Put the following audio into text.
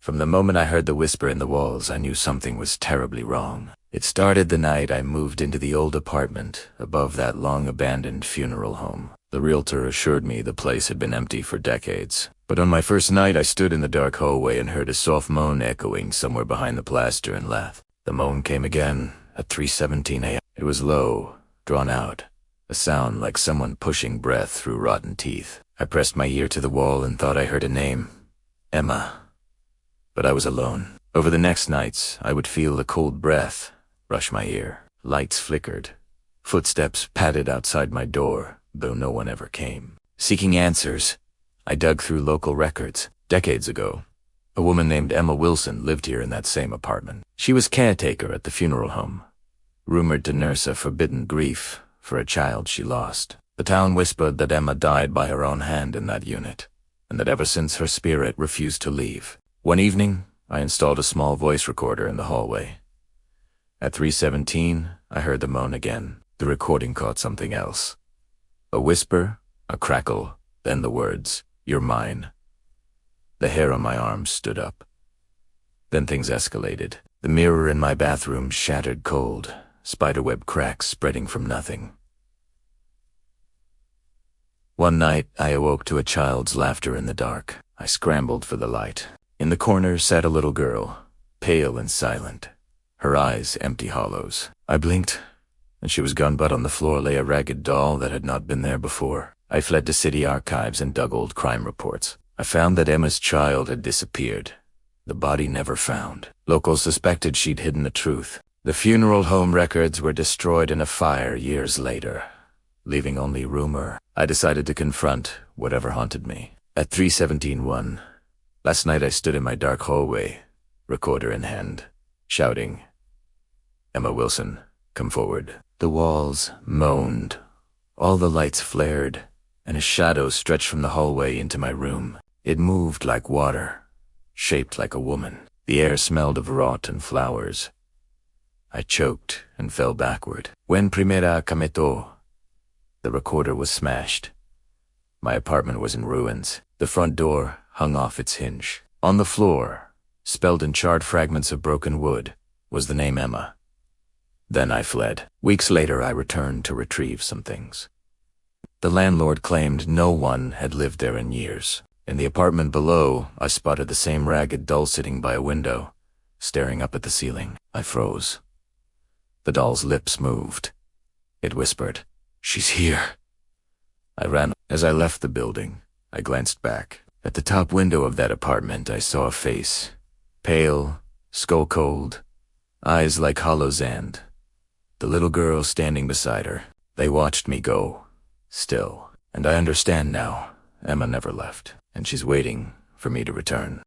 From the moment I heard the whisper in the walls, I knew something was terribly wrong. It started the night I moved into the old apartment above that long-abandoned funeral home. The realtor assured me the place had been empty for decades. But on my first night, I stood in the dark hallway and heard a soft moan echoing somewhere behind the plaster and lath. The moan came again at 3:17 a.m. It was low, drawn out, a sound like someone pushing breath through rotten teeth. I pressed my ear to the wall and thought I heard a name. Emma. But I was alone. Over the next nights, I would feel the cold breath brush my ear. Lights flickered. Footsteps padded outside my door, though no one ever came. Seeking answers, I dug through local records. Decades ago, a woman named Emma Wilson lived here in that same apartment. She was caretaker at the funeral home, rumored to nurse a forbidden grief for a child she lost. The town whispered that Emma died by her own hand in that unit, and that ever since her spirit refused to leave. One evening, I installed a small voice recorder in the hallway. At 3:17, I heard the moan again. The recording caught something else. A whisper, a crackle, then the words, "You're mine." The hair on my arms stood up. Then things escalated. The mirror in my bathroom shattered cold, spiderweb cracks spreading from nothing. One night, I awoke to a child's laughter in the dark. I scrambled for the light. In the corner sat a little girl, pale and silent, her eyes empty hollows. I blinked, and she was gone, but on the floor lay a ragged doll that had not been there before. I fled to city archives and dug old crime reports. I found that Emma's child had disappeared, the body never found. Locals suspected she'd hidden the truth. The funeral home records were destroyed in a fire years later, leaving only rumor. I decided to confront whatever haunted me. At 3:17:1, last night I stood in my dark hallway, recorder in hand, shouting, "Emma Wilson, come forward." The walls moaned, all the lights flared, and a shadow stretched from the hallway into my room. It moved like water, shaped like a woman. The air smelled of rot and flowers. I choked and fell backward. When primera cameto, the recorder was smashed. My apartment was in ruins. The front door hung off its hinge. On the floor, spelled in charred fragments of broken wood, was the name Emma. Then I fled. Weeks later, I returned to retrieve some things. The landlord claimed no one had lived there in years. In the apartment below, I spotted the same ragged doll sitting by a window, staring up at the ceiling. I froze. The doll's lips moved. It whispered, "She's here." I ran. As I left the building, I glanced back. At the top window of that apartment, I saw a face, pale, skull-cold, eyes like hollow sand. The little girl standing beside her. They watched me go, still. And I understand now. Emma never left, and she's waiting for me to return.